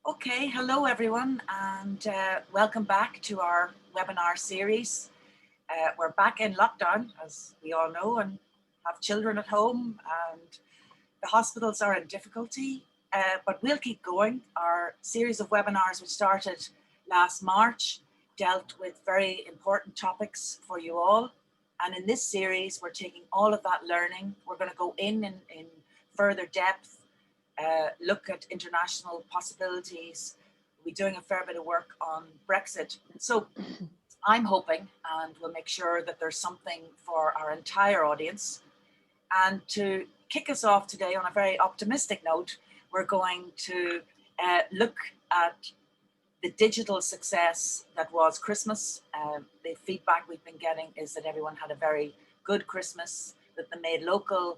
Okay, hello everyone, and welcome back to our webinar series. We're back in lockdown, as we all know, and have children at home, and the hospitals are in difficulty, but we'll keep going. Our series of webinars, which started last March, dealt with very important topics for you all. And in this series, we're taking all of that learning. We're going to go in further depth, look at international possibilities. We're doing a fair bit of work on Brexit. So I'm hoping, and we'll make sure that there's something for our entire audience. And to kick us off today on a very optimistic note, we're going to look at the digital success that was Christmas. The feedback we've been getting is that everyone had a very good Christmas, that the Made Local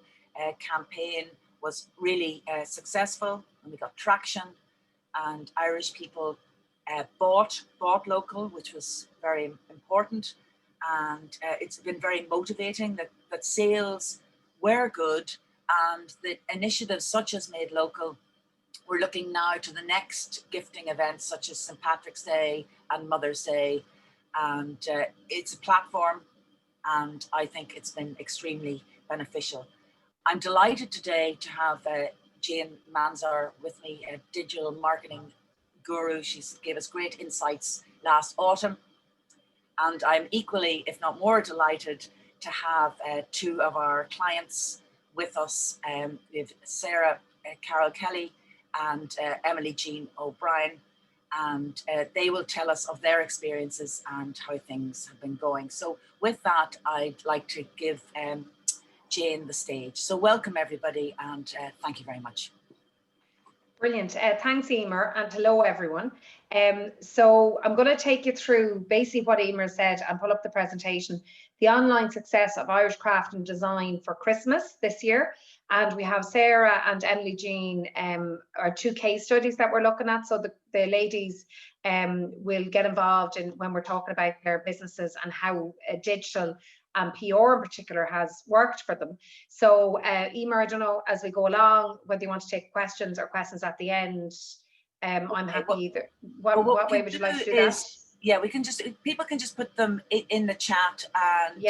campaign was really successful, and we got traction, and Irish people bought local, which was very important. And it's been very motivating that sales were good, and the initiatives such as Made Local, we're looking now to the next gifting events such as St. Patrick's Day and Mother's Day. And it's a platform, and I think it's been extremely beneficial. I'm delighted today to have Jane Manzor with me, a digital marketing guru. She gave us great insights last autumn. And I'm equally, if not more, delighted to have two of our clients with us. We have Sarah Carol Kelly and Emily Jean O'Brien, and they will tell us of their experiences and how things have been going. So with that, I'd like to give Jane the stage. So welcome everybody, and thank you very much. Brilliant. Thanks, Emer, and hello everyone. So I'm going to take you through basically what Emer said and pull up the presentation, the online success of Irish craft and design for Christmas this year. And we have Sarah and Emily Jean, our two case studies that we're looking at. So the ladies will get involved in when we're talking about their businesses and how digital and PR in particular has worked for them. So Emer, I don't know, as we go along, whether you want to take questions or questions at the end, I'm happy either. What way would you like to do that? Yeah, people can just put them in the chat, and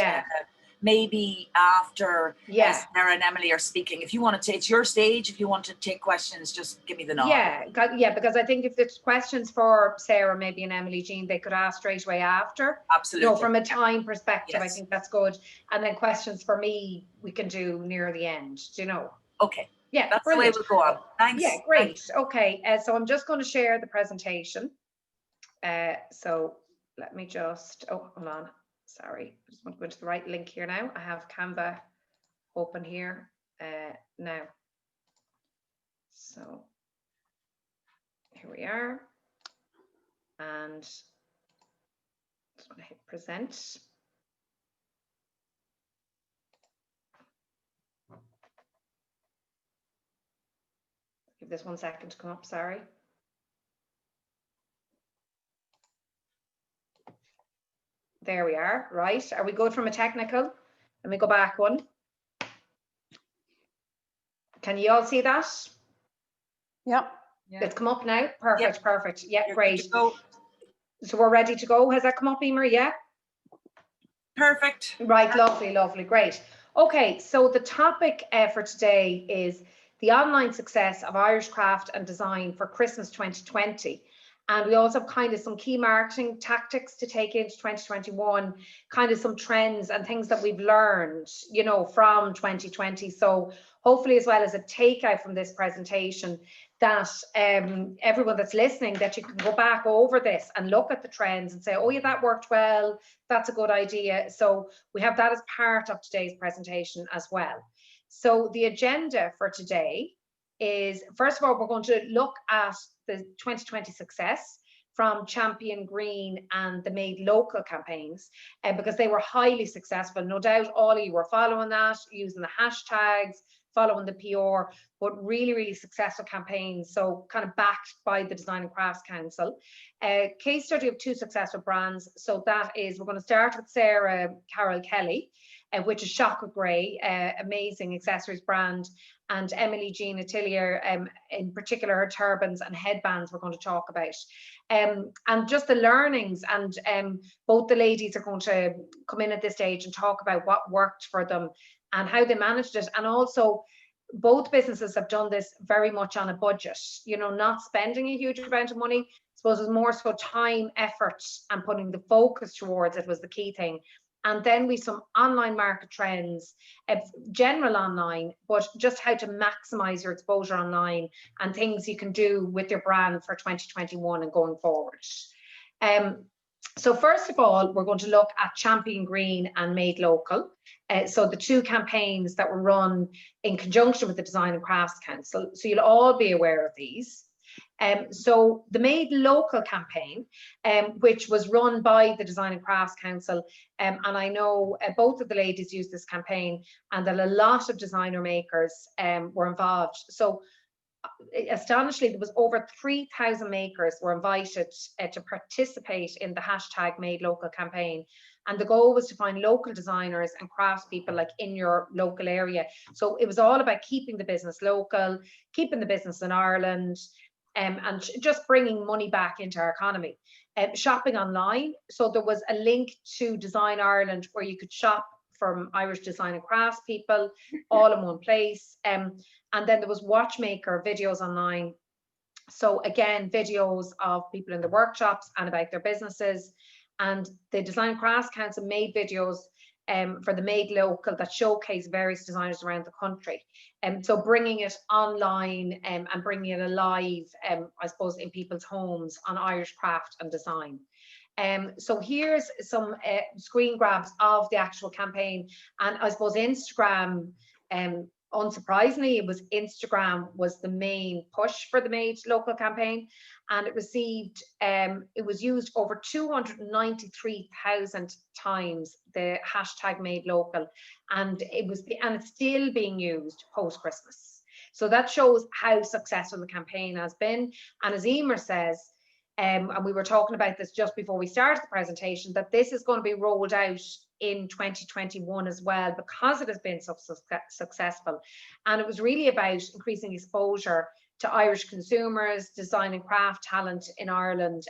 maybe after Sarah and Emily are speaking, if you want to, it's your stage. If you want to take questions, just give me the nod. Yeah, because I think if there's questions for Sarah, maybe and Emily Jean, they could ask straight away after. Absolutely. You know, from a time perspective, I think that's good. And then questions for me, we can do near the end. Do you know? Okay. Yeah, that's brilliant. The way we'll go on. Thanks. Yeah, great. Okay, so I'm just going to share the presentation. So let me just, hold on. Sorry, I just want to go into the right link here now. I have Canva open here now. So here we are. And just want to hit present. Give this 1 second to come up, sorry. There we are, right. Are we good from a technical? Let me go back one. Can you all see that? Yep. It's come up now. Perfect, perfect. Yeah, great. So we're ready to go. Has that come up, Emer? Yeah? Perfect. Right, lovely, lovely, great. Okay, so the topic for today is the online success of Irish craft and design for Christmas 2020. And we also have kind of some key marketing tactics to take into 2021, kind of some trends and things that we've learned, you know, from 2020. So hopefully, as well as a takeout from this presentation, that everyone that's listening, that you can go back over this and look at the trends and say, oh yeah, that worked well, that's a good idea. So we have that as part of today's presentation as well. So the agenda for today is, first of all, we're going to look at the 2020 success from Champion Green and the Made Local campaigns, because they were highly successful. No doubt all of you were following that, using the hashtags, following the PR, but really, really successful campaigns. So kind of backed by the Design and Crafts Council. Case study of two successful brands. So that is, we're going to start with Sarah Carol Kelly. which is Shaka Gray, amazing accessories brand, and Emily Jean Atelier, in particular her turbans and headbands we're going to talk about. And just the learnings, and both the ladies are going to come in at this stage and talk about what worked for them and how they managed it. And also, both businesses have done this very much on a budget, you know, not spending a huge amount of money. I suppose it was more so time, effort, and putting the focus towards it was the key thing. And then we some online market trends, general online, but just how to maximize your exposure online and things you can do with your brand for 2021 and going forward. So first of all, we're going to look at Champion Green and Made Local. So the two campaigns that were run in conjunction with the Design and Crafts Council. So you'll all be aware of these. So the Made Local campaign, which was run by the Design and Crafts Council, and I know both of the ladies used this campaign, and that a lot of designer makers were involved. So astonishingly, there was over 3,000 makers were invited to participate in the hashtag Made Local campaign. And the goal was to find local designers and craftspeople like in your local area. So it was all about keeping the business local, keeping the business in Ireland, and just bringing money back into our economy. Shopping online. So there was a link to Design Ireland where you could shop from Irish design and crafts people all in one place. And then there was watchmaker videos online. So again, videos of people in the workshops and about their businesses. And the Design and Crafts Council made videos for the Made Local that showcase various designers around the country. So bringing it online and bringing it alive, I suppose, in people's homes on Irish craft and design. So here's some screen grabs of the actual campaign. And I suppose Instagram, unsurprisingly, Instagram was the main push for the Made Local campaign, and it received, it was used over 293,000 times, the hashtag Made Local, and it's still being used post Christmas. So that shows how successful the campaign has been. And as Emer says, and we were talking about this just before we started the presentation, that this is going to be rolled out in 2021 as well, because it has been so successful. And it was really about increasing exposure to Irish consumers, design and craft talent in Ireland.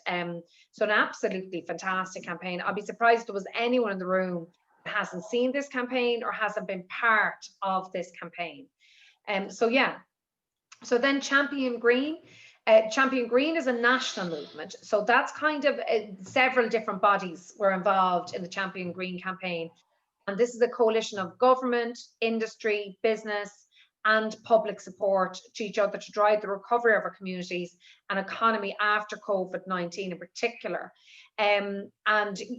So an absolutely fantastic campaign. I'd be surprised if there was anyone in the room that hasn't seen this campaign or hasn't been part of this campaign. So yeah, so then Champion Green. Champion Green is a national movement. So that's kind of several different bodies were involved in the Champion Green campaign. And this is a coalition of government, industry, business, and public support to each other to drive the recovery of our communities and economy after COVID-19 in particular. And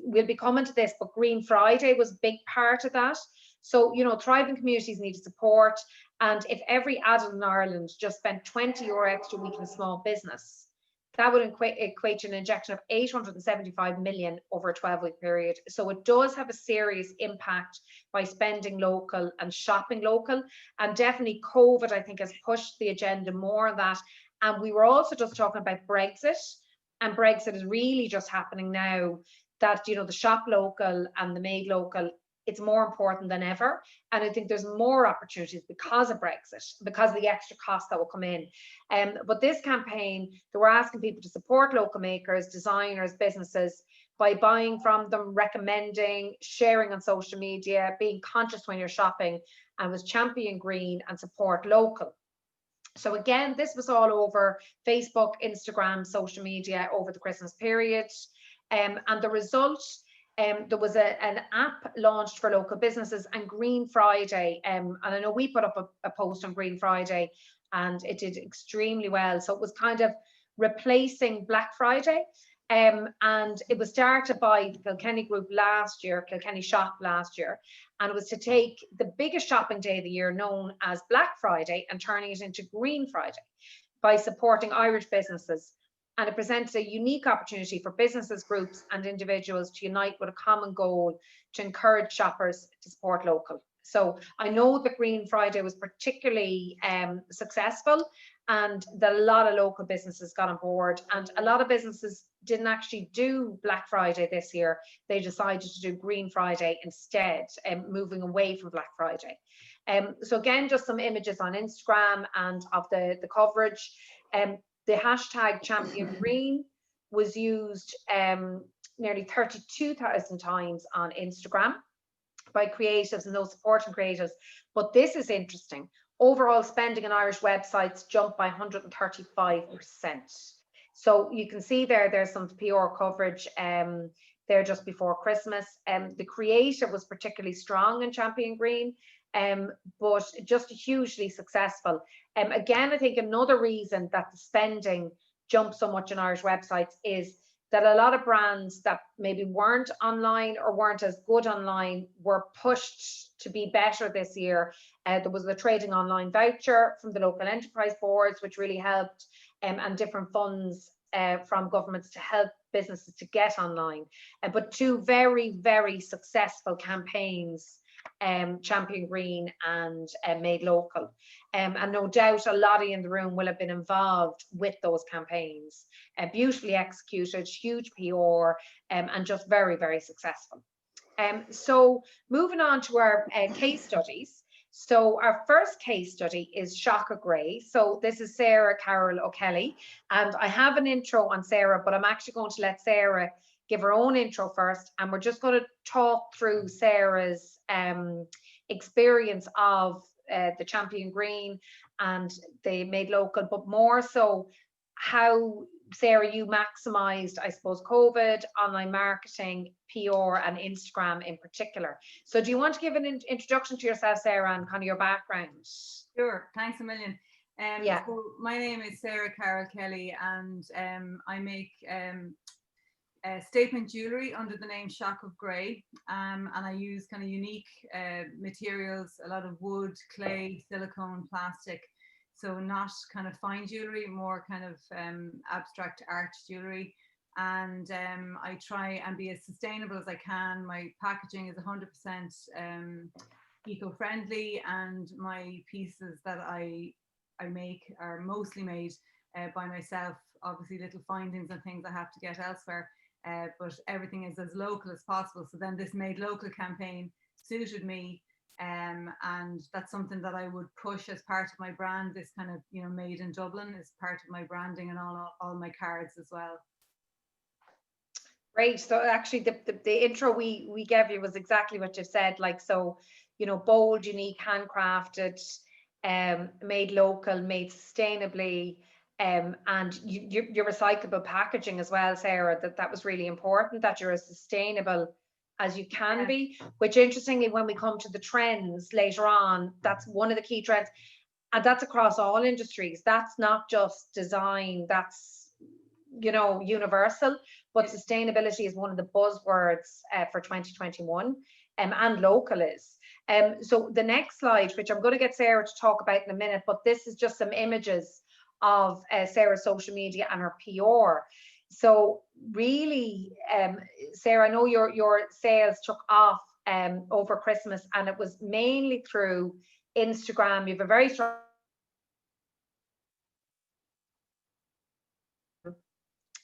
we'll be coming to this, but Green Friday was a big part of that. So, you know, thriving communities need support. And if every adult in Ireland just spent €20 extra a week in a small business, that would equate to an injection of 875 million over a 12-week period. So it does have a serious impact by spending local and shopping local. And definitely COVID, I think, has pushed the agenda more on that. And we were also just talking about Brexit, and Brexit is really just happening now, that, you know, the shop local and the made local, it's more important than ever. And I think there's more opportunities because of Brexit, because of the extra costs that will come in. But this campaign, they were asking people to support local makers, designers, businesses by buying from them, recommending, sharing on social media, being conscious when you're shopping, and was Champion Green and support local. So again, this was all over Facebook, Instagram, social media over the Christmas period. And the result, there was an app launched for local businesses, and Green Friday, and I know we put up a post on Green Friday and it did extremely well. So it was kind of replacing Black Friday, and it was started by the Kilkenny group last year, Kilkenny Shop last year, and it was to take the biggest shopping day of the year known as Black Friday and turning it into Green Friday by supporting Irish businesses. And it presents a unique opportunity for businesses, groups and individuals to unite with a common goal to encourage shoppers to support local. So I know that Green Friday was particularly successful, and that a lot of local businesses got on board, and a lot of businesses didn't actually do Black Friday this year. They decided to do Green Friday instead, moving away from Black Friday. So again, just some images on Instagram and of the coverage. The hashtag Champion Green was used nearly 32,000 times on Instagram by creatives and those supporting creatives. But this is interesting. Overall spending on Irish websites jumped by 135%. So you can see there's some PR coverage there just before Christmas. The creative was particularly strong in Champion Green, but just hugely successful. Again, I think another reason that the spending jumped so much on Irish websites is that a lot of brands that maybe weren't online or weren't as good online were pushed to be better this year. There was the trading online voucher from the local enterprise boards, which really helped, and different funds from governments to help businesses to get online. But two very, very successful campaigns, Champion Green and Made Local. And no doubt a lot of you in the room will have been involved with those campaigns. Beautifully executed, huge PR, and just very, very successful. So moving on to our case studies. So our first case study is Shock of Grey. So this is Sarah Carol O'Kelly, and I have an intro on Sarah, but I'm actually going to let Sarah give her own intro first, and we're just going to talk through Sarah's experience of the Champion Green and the Made Local, but more so how, Sarah, you maximised, I suppose, COVID, online marketing, PR and Instagram in particular. So do you want to give an introduction to yourself, Sarah, and kind of your background? Sure, thanks a million. Yeah. So my name is Sarah Carol Kelly, and I make statement jewellery under the name Shock of Grey, and I use kind of unique materials, a lot of wood, clay, silicone, plastic. So not kind of fine jewellery, more kind of abstract art jewellery. And I try and be as sustainable as I can. My packaging is 100% eco-friendly, and my pieces that I make are mostly made by myself. Obviously little findings and things I have to get elsewhere, but everything is as local as possible. So then this Made Local campaign suited me. And that's something that I would push as part of my brand. This kind of, you know, made in Dublin is part of my branding and all my cards as well. Great. So actually the intro we gave you was exactly what you said. Like, so, you know, bold, unique, handcrafted, made local, made sustainably, and your recyclable packaging as well, Sarah, that was really important, that you're as sustainable as you can be, which interestingly, when we come to the trends later on, that's one of the key trends, and that's across all industries. That's not just design, that's, you know, universal, but sustainability is one of the buzzwords for 2021, and local is. So the next slide, which I'm going to get Sarah to talk about in a minute, but this is just some images of Sarah's social media and her PR. So really, Sarah, I know your sales took off over Christmas, and it was mainly through Instagram. You have a very strong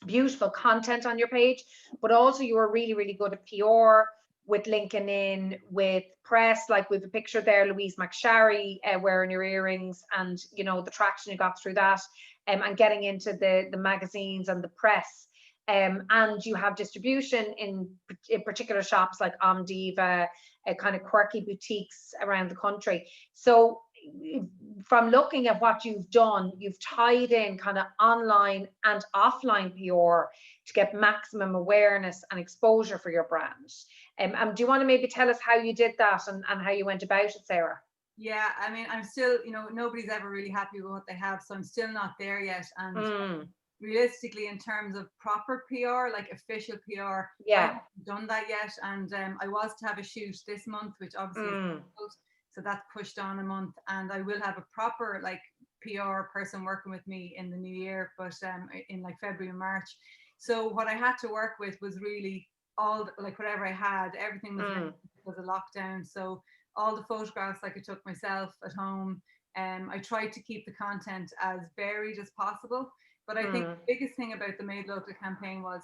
beautiful content on your page, but also you were really, really good at PR, with linking in with press. Like with a picture there, Louise McSharry wearing your earrings, and you know the traction you got through that, and getting into the magazines and the press. And you have distribution in particular shops like Omdiva, kind of quirky boutiques around the country. So from looking at what you've done, you've tied in kind of online and offline PR to get maximum awareness and exposure for your brand. Do you want to maybe tell us how you did that and how you went about it, Sarah? Yeah, I mean, I'm still, you know, nobody's ever really happy with what they have, so I'm still not there yet. And realistically, in terms of proper PR, like official PR, I haven't done that yet. And I was to have a shoot this month, which obviously is difficult, so that's pushed on a month. And I will have a proper like PR person working with me in the new year, but in like February and March. So what I had to work with was really all like whatever I had, everything was because of lockdown. So all the photographs like I took myself at home. I tried to keep the content as varied as possible. But I think the biggest thing about the Made Local campaign was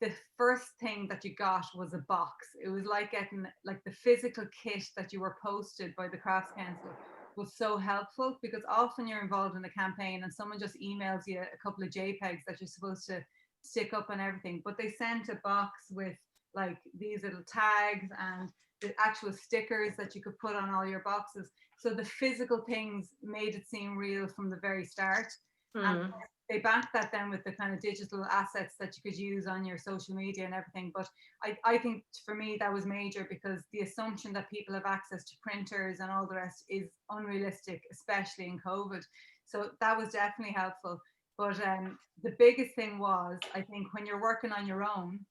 the first thing that you got was a box. It was like getting like the physical kit that you were posted by the Crafts Council was so helpful, because often you're involved in a campaign and someone just emails you a couple of JPEGs that you're supposed to stick up and everything. But they sent a box with like these little tags and the actual stickers that you could put on all your boxes. So the physical things made it seem real from the very start. And they backed that then with the kind of digital assets that you could use on your social media and everything. But I think for me that was major, because the assumption that people have access to printers and all the rest is unrealistic, especially in COVID. So that was definitely helpful. But the biggest thing was, I think, when you're working on your own,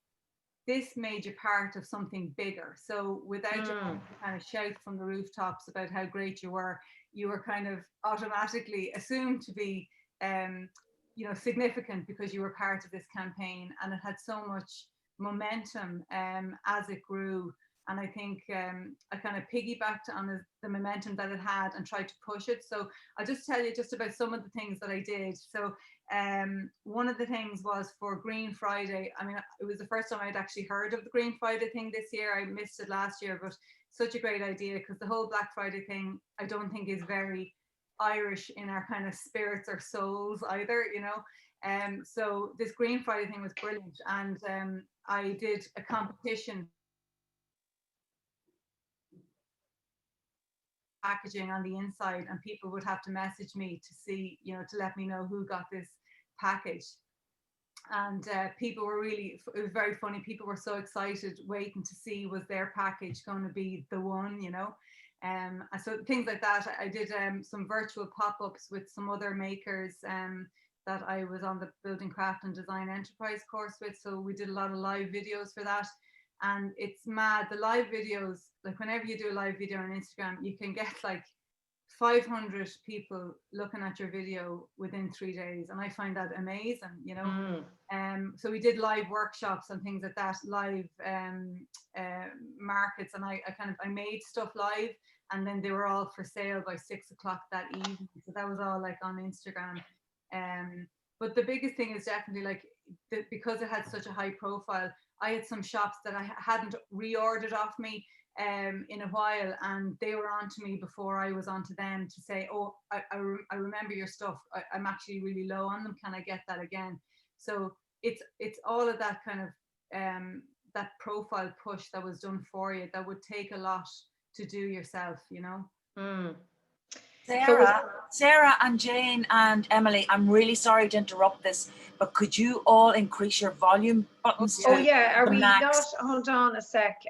this made you part of something bigger. So without you having to kind of shout from the rooftops about how great you were kind of automatically assumed to be significant, because you were part of this campaign, and it had so much momentum as it grew. And I think I kind of piggybacked on the momentum that it had and tried to push it. So I'll just tell you just about some of the things that I did. So one of the things was for Green Friday. I mean, it was the first time I'd actually heard of the Green Friday thing this year. I missed it last year, but such a great idea, because the whole Black Friday thing, I don't think is very Irish in our kind of spirits or souls either, so this Green Friday thing was brilliant. And I did a competition packaging on the inside, and people would have to message me to see, to let me know who got this package. And people were really, it was very funny, people were so excited waiting to see, was their package going to be the one, so things like that. I did some virtual pop-ups with some other makers that I was on the Building Craft and Design Enterprise course with. So we did a lot of live videos for that. And it's mad, the live videos, like whenever you do a live video on Instagram, you can get like 500 people looking at your video within 3 days. And I find that amazing, so we did live workshops and things like that, live markets. And I made stuff live, and then they were all for sale by 6 o'clock that evening. So that was all like on Instagram. But the biggest thing is definitely like, because it had such a high profile, I had some shops that I hadn't reordered off me in a while, and they were on to me before I was on to them to say, oh, I remember your stuff. I'm actually really low on them. Can I get that again? So it's all of that kind of that profile push that was done for you, that would take a lot to do yourself, Sarah and Jane and Emily, I'm really sorry to interrupt this, but could you all increase your volume buttons? Oh yeah, are we max? not? Hold on a sec.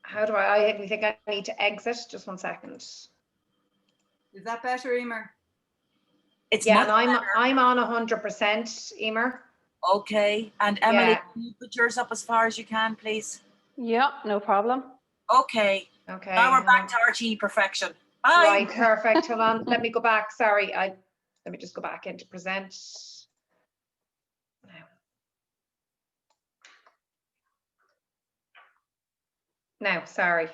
How do I think I need to exit. Just 1 second. Is that better, Emer? It's yeah, much and better. I'm on 100%, Emer. Okay, and Emily, Yeah. can you put yours up as far as you can, please? Yeah, no problem. Okay. Okay. Now we're back to RT perfection. Bye. Right, perfect. Hold on. Let me go back. Sorry, let me just go back into present. Now, sorry.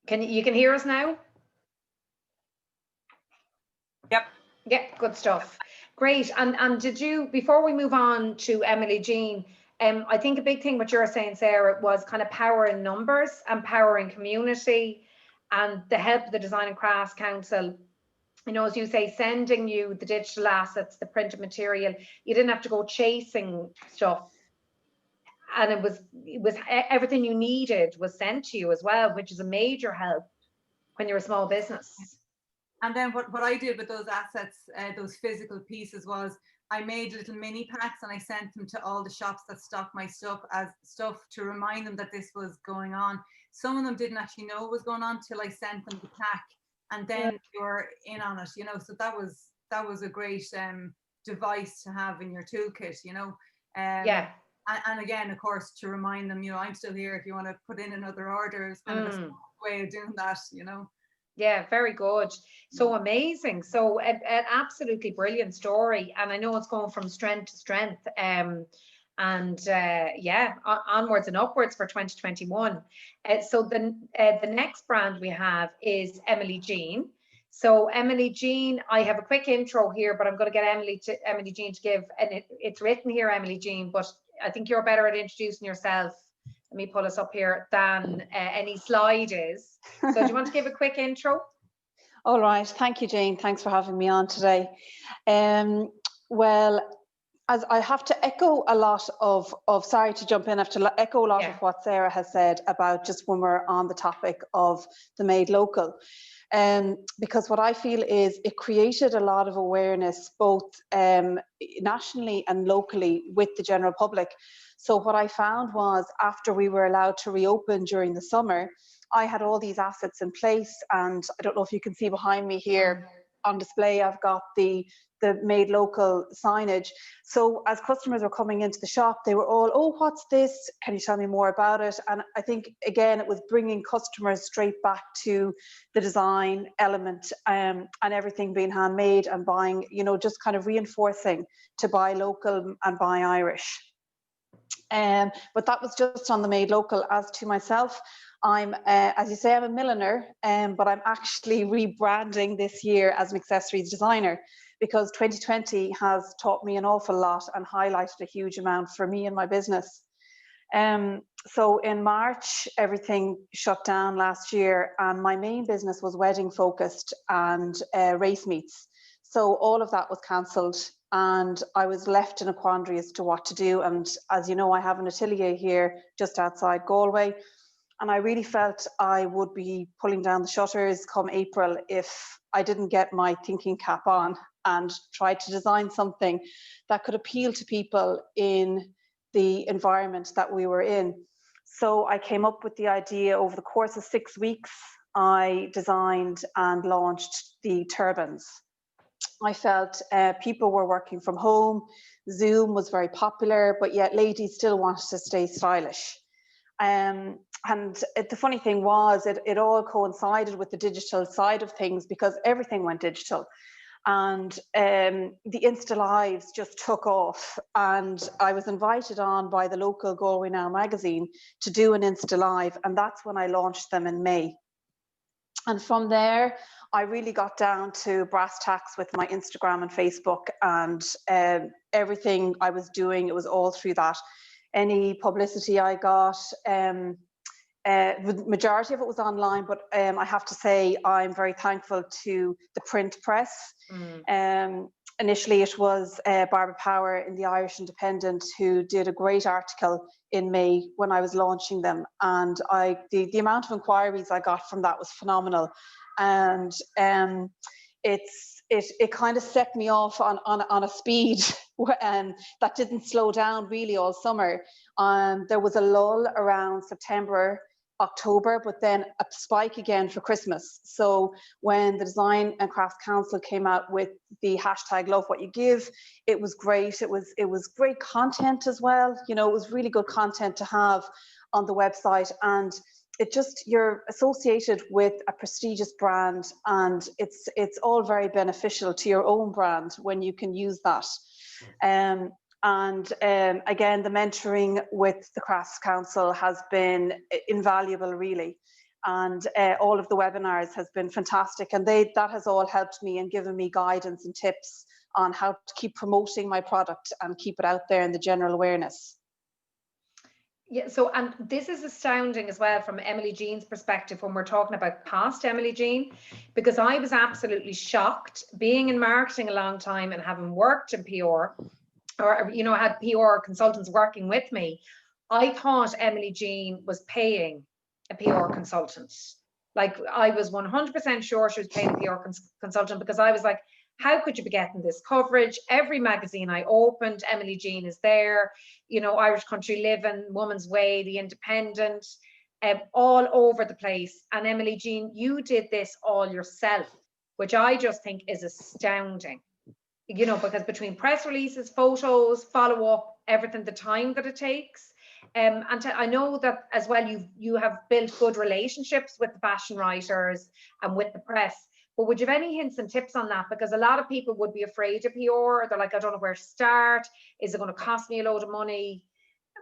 You can hear us now? Yep. Yeah, good stuff. Great. And did you, before we move on to Emily Jean, I think a big thing what you're saying, Sarah, was kind of power in numbers and power in community, and the help of the Design and Crafts Council. As you say, sending you the digital assets, the printed material. You didn't have to go chasing stuff, and it was everything you needed was sent to you as well, which is a major help when you're a small business. And then what I did with those assets, those physical pieces, was I made little mini packs and I sent them to all the shops that stock my stuff as stuff to remind them that this was going on. Some of them didn't actually know what was going on till I sent them the pack, and then they were in on it, So that was a great device to have in your toolkit, Yeah. And again, of course, to remind them, I'm still here if you want to put in another order. It's kind of a smart way of doing that, Yeah, very good. So amazing. So an absolutely brilliant story. And I know it's going from strength to strength. And And yeah, onwards and upwards for 2021. So the next brand we have is Emily Jean. So Emily Jean, I have a quick intro here, but I'm going to get Emily Jean to give, and it's written here, Emily Jean, but I think you're better at introducing yourself. Let me pull us up here than any slide is. So do you want to give a quick intro? All right. Thank you, Jane. Thanks for having me on today. Well, as I have to echo a lot of sorry to jump in, I have to echo a lot of what Sarah has said about just when we're on the topic of the Made Local. Because what I feel is it created a lot of awareness both nationally and locally with the general public. So what I found was after we were allowed to reopen during the summer, I had all these assets in place, and I don't know if you can see behind me here on display, I've got the Made Local signage. So as customers were coming into the shop, they were all, oh, what's this? Can you tell me more about it? And I think, again, it was bringing customers straight back to the design element and everything being handmade and buying, you know, just kind of reinforcing to buy local and buy Irish. But that was just on the Made Local. As to myself, I'm, as you say, I'm a milliner, but I'm actually rebranding this year as an accessories designer, because 2020 has taught me an awful lot and highlighted a huge amount for me and my business. So in March, everything shut down last year, and my main business was wedding focused and race meets. So all of that was cancelled, and I was left in a quandary as to what to do. And as you know, I have an atelier here just outside Galway, and I really felt I would be pulling down the shutters come April if I didn't get my thinking cap on and try to design something that could appeal to people in the environment that we were in. So I came up with the idea. Over the course of 6 weeks, I designed and launched the turbans. I felt people were working from home, Zoom was very popular, but yet ladies still wanted to stay stylish. And the funny thing was, it all coincided with the digital side of things, because everything went digital. And the Insta Lives just took off, and I was invited on by the local Galway Now magazine to do an Insta Live, and that's when I launched them in May. And from there, I really got down to brass tacks with my Instagram and Facebook, and everything I was doing, it was all through that. Any publicity I got, the majority of it was online, but I have to say I'm very thankful to the print press. Initially, it was Barbara Power in the Irish Independent who did a great article in May when I was launching them, and the amount of inquiries I got from that was phenomenal, and it kind of set me off on a speed that didn't slow down really all summer. There was a lull around September, October, but then a spike again for Christmas. So when the Design and Crafts Council came out with the hashtag Love What You Give, it was great. It was great content as well. You know, it was really good content to have on the website, and it just, you're associated with a prestigious brand, and it's all very beneficial to your own brand when you can use that. And again, the mentoring with the Crafts Council has been invaluable, really. And all of the webinars has been fantastic. And that has all helped me and given me guidance and tips on how to keep promoting my product and keep it out there in the general awareness. Yeah, so, and this is astounding as well from Emily Jean's perspective when we're talking about past Emily Jean, because I was absolutely shocked being in marketing a long time and having worked in PR, or, you know, I had PR consultants working with me. I thought Emily Jean was paying a PR consultant. Like, I was 100% sure she was paying a PR consultant, because I was like, how could you be getting this coverage? Every magazine I opened, Emily Jean is there, you know, Irish Country Living, Woman's Way, The Independent, all over the place. And Emily Jean, you did this all yourself, which I just think is astounding. You know, because between press releases, photos, follow up, everything, the time that it takes. And I know that as well, you have built good relationships with the fashion writers and with the press. But would you have any hints and tips on that? Because a lot of people would be afraid of PR. They're like, I don't know where to start. Is it going to cost me a load of money?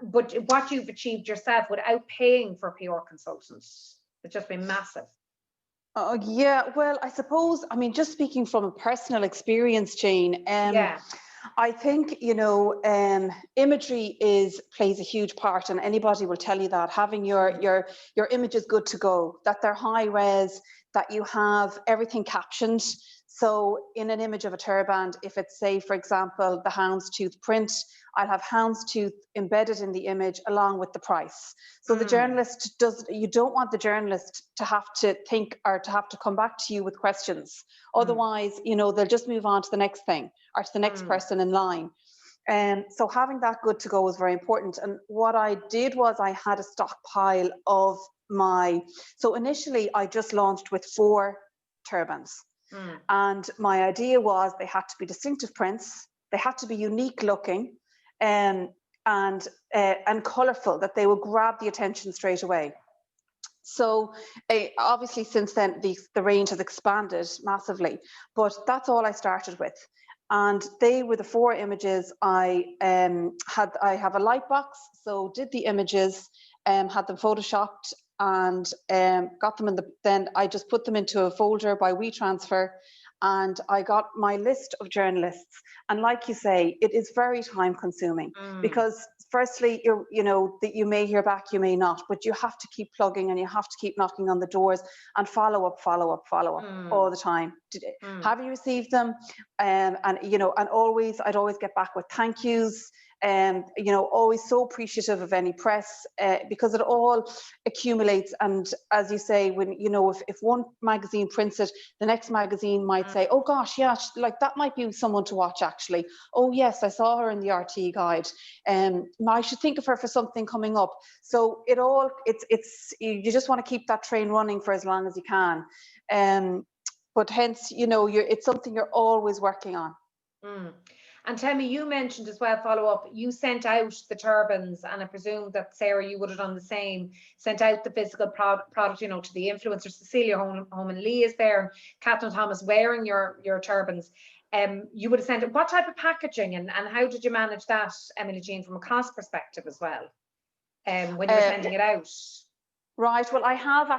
But what you've achieved yourself without paying for PR consultants, it's just been massive. Oh, yeah, well, I suppose, I mean, just speaking from a personal experience, Jane, Yeah. I think, imagery plays a huge part, and anybody will tell you that having your images good to go, that they're high res, that you have everything captioned. So in an image of a turband, if it's, say, for example, the houndstooth print, I'll have houndstooth embedded in the image along with the price. So the journalist you don't want the journalist to have to think or to have to come back to you with questions. Otherwise, they'll just move on to the next thing or to the next person in line. So having that good to go is very important. And what I did was I had a stockpile of so initially I just launched with 4 turbans. And my idea was they had to be distinctive prints, they had to be unique looking, and colourful, that they would grab the attention straight away. So obviously since then the range has expanded massively, but that's all I started with. And they were the 4 images I have a light box, so did the images, had them photoshopped, and got them then I just put them into a folder by WeTransfer, and I got my list of journalists. And like you say, it is very time consuming, because firstly, that you may hear back, you may not, but you have to keep plugging and you have to keep knocking on the doors and follow up all the time. Have you received them? And always, I'd always get back with thank yous. Always so appreciative of any press, because it all accumulates. And as you say, when if one magazine prints it, the next magazine might say, oh gosh, yeah, like that might be someone to watch actually. Oh yes, I saw her in the RT guide. I should think of her for something coming up. So you just want to keep that train running for as long as you can. But hence, it's something you're always working on. And tell me, you mentioned as well, follow up, you sent out the turbans, and I presume that Sarah, you would have done the same, sent out the physical product, to the influencers. Cecilia Holman Lee is there, Catherine Thomas wearing your turbans. You would have sent it. What type of packaging and how did you manage that, Emily Jean, from a cost perspective as well, when you were sending it out? Right. Well, I have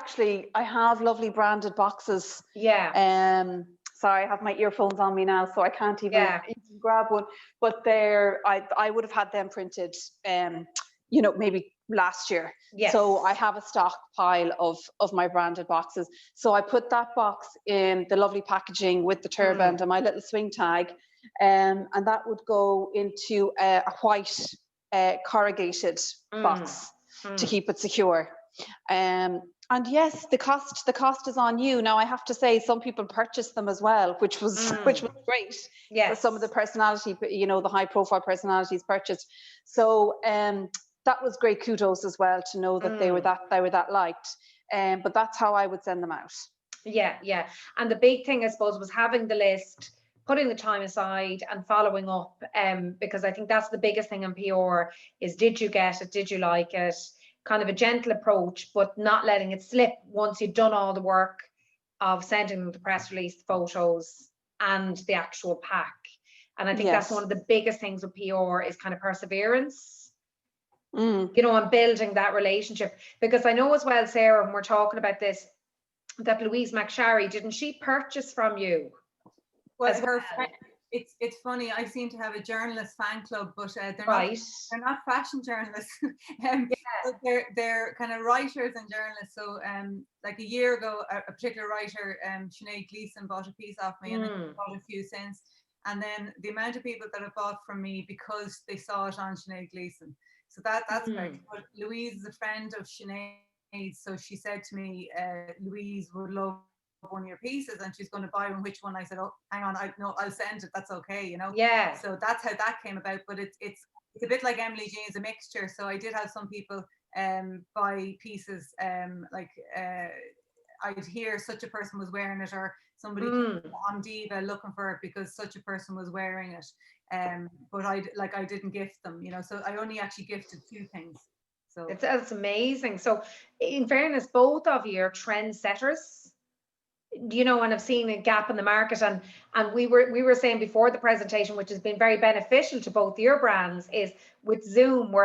lovely branded boxes. Yeah. Sorry, I have my earphones on me now, so I can't even grab one. But I would have had them printed, maybe last year. Yes. So I have a stockpile of my branded boxes. So I put that box in the lovely packaging with the turband and my little swing tag, and that would go into a white corrugated box to keep it secure. And yes, the cost is on you. Now I have to say, some people purchased them as well, which was great. Yes. Some of the personality, the high profile personalities purchased. So that was great kudos as well to know that they were that liked. But that's how I would send them out. Yeah. And the big thing, I suppose, was having the list, putting the time aside and following up, because I think that's the biggest thing in PR is, did you get it? Did you like it? Kind of a gentle approach, but not letting it slip once you've done all the work of sending them the press release, the photos and the actual pack. And I think that's one of the biggest things with PR is kind of perseverance, and building that relationship. Because I know as well, Sarah, when we're talking about this, that Louise McSharry, didn't she purchase from you? Well, it's funny. I seem to have a journalist fan club, but they're not fashion journalists. They're kind of writers and journalists. So like a year ago, a particular writer, Sinead Gleeson, bought a piece off me, and then bought a few since. And then the amount of people that have bought from me because they saw it on Sinead Gleeson. So that's great. But Louise is a friend of Sinead, so she said to me, Louise would love one of your pieces and she's going to buy one. Which one? I said, oh, hang on, I'll send it, that's okay, Yeah. So that's how that came about. But it's a bit like Emily Jean's, a mixture. So I did have some people buy pieces, I'd hear such a person was wearing it, or somebody on Diva looking for it because such a person was wearing it, but I didn't gift them, so I only actually gifted 2 things. So it's amazing. So in fairness, both of you are trendsetters, and I've seen a gap in the market, and we were saying before the presentation, which has been very beneficial to both your brands, is with Zoom, we're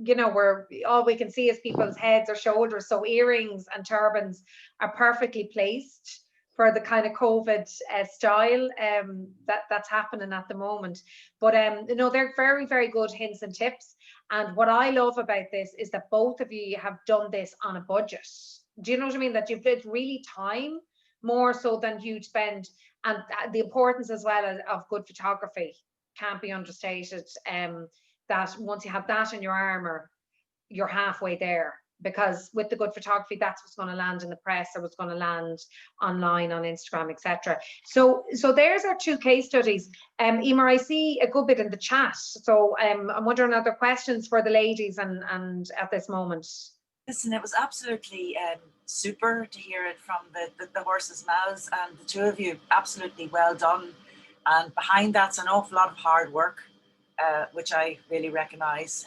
you know, where all we can see is people's heads or shoulders. So earrings and turbans are perfectly placed for the kind of COVID style that's happening at the moment. But you know, they're very, very good hints and tips. And what I love about this is that both of you have done this on a budget. Do you know what I mean? That you've it's really time more so than you'd spend, and the importance as well of good photography can't be understated. That once you have that in your armor, you're halfway there, because with the good photography, that's what's going to land in the press or what's going to land online on Instagram, etc. So there's our two case studies. Emer, I see a good bit in the chat, so I'm wondering other questions for the ladies and at this moment. Listen, it was absolutely super to hear it from the horse's mouths, and the two of you, absolutely well done. And behind that's an awful lot of hard work, which I really recognise.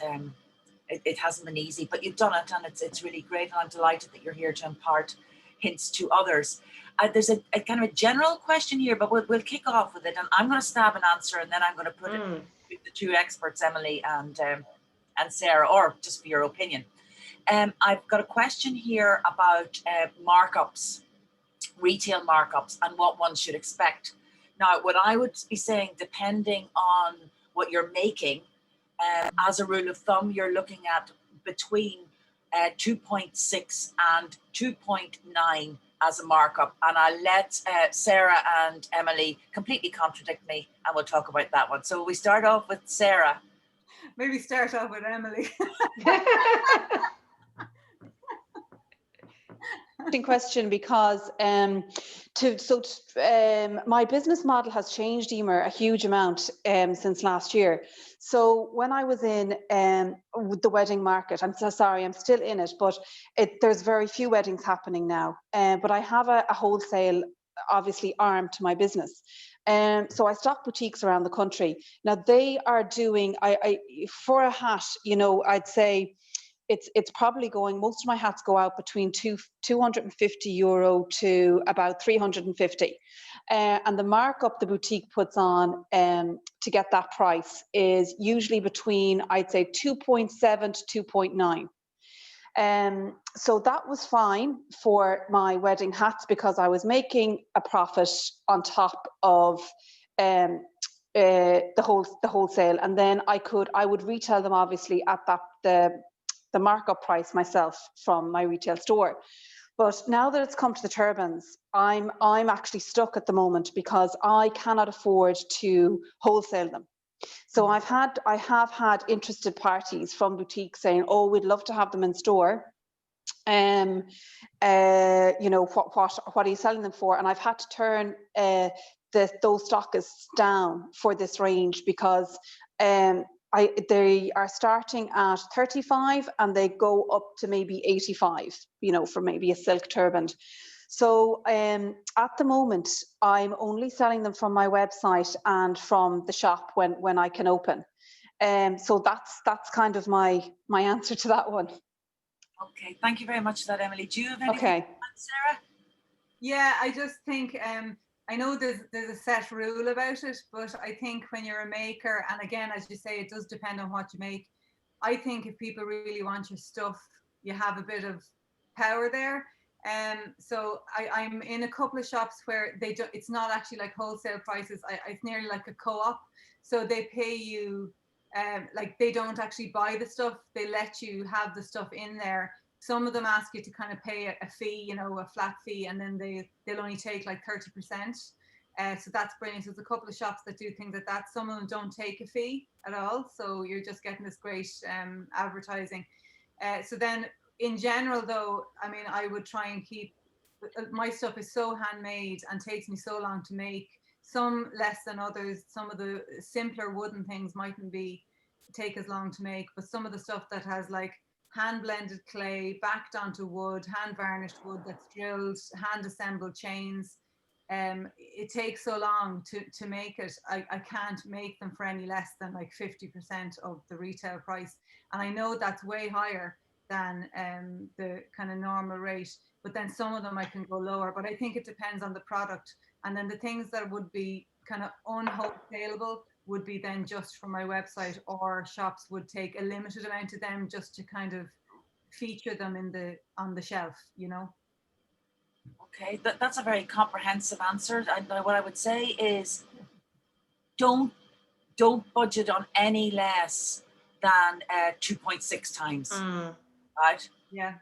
It hasn't been easy, but you've done it, and it's really great, and I'm delighted that you're here to impart hints to others. There's a kind of a general question here, but we'll kick off with it, and I'm going to stab an answer, and then I'm going to put it to the two experts, Emily and Sarah, or just for your opinion. I've got a question here about markups, retail markups, and what one should expect. Now, what I would be saying, depending on what you're making, as a rule of thumb, you're looking at between 2.6 and 2.9 as a markup. And I'll let Sarah and Emily completely contradict me, and we'll talk about that one. So we start off with Sarah. Maybe start off with Emily. Question, because my business model has changed, Emer, a huge amount since last year. So when I was in the wedding market, I'm so sorry, I'm still in it, but there's very few weddings happening now. But I have a wholesale, obviously, arm to my business. So I stock boutiques around the country. Now they are doing, for a hat, you know, I'd say it's probably going, most of my hats go out between €250 to about 350. And the markup the boutique puts on to get that price is usually between, I'd say, 2.7 to 2.9. So that was fine for my wedding hats, because I was making a profit on top of the wholesale, and then I would retail them obviously at the markup price myself from my retail store. But now that it's come to the turbans, I'm actually stuck at the moment, because I cannot afford to wholesale them. So I have had interested parties from boutiques saying, "Oh, we'd love to have them in store. You know, what are you selling them for?" And I've had to turn those stockists down for this range, because they are starting at 35 and they go up to maybe 85, you know, for maybe a silk turban. So at the moment, I'm only selling them from my website and from the shop when I can open. So that's kind of my answer to that one. Okay, thank you very much for that, Emily. Do you have anything to add, Sarah? Yeah, I just think I know there's a set rule about it, but I think when you're a maker, and again, as you say, it does depend on what you make. I think if people really want your stuff, you have a bit of power there. So I'm in a couple of shops where it's not actually like wholesale prices. It's nearly like a co-op. So they pay you, like they don't actually buy the stuff. They let you have the stuff in there. Some of them ask you to kind of pay a fee, you know, a flat fee, and then they'll only take like 30%. So that's brilliant. So there's a couple of shops that do things like that. Some of them don't take a fee at all. So you're just getting this great advertising. So then in general, though, I mean, I would try and keep, my stuff is so handmade and takes me so long to make, some less than others. Some of the simpler wooden things mightn't take as long to make, but some of the stuff that has like hand blended clay backed onto wood, hand varnished wood that's drilled, hand assembled chains, it takes so long to make it. I can't make them for any less than like 50% of the retail price, and I know that's way higher than the kind of normal rate, but then some of them I can go lower. But I think it depends on the product, and then the things that would be kind of unwholesaleable, would be then just from my website, or shops would take a limited amount of them just to kind of feature them on the shelf, you know. Okay, that's a very comprehensive answer. What I would say is don't budget on any less than 2.6 times, right? Yeah.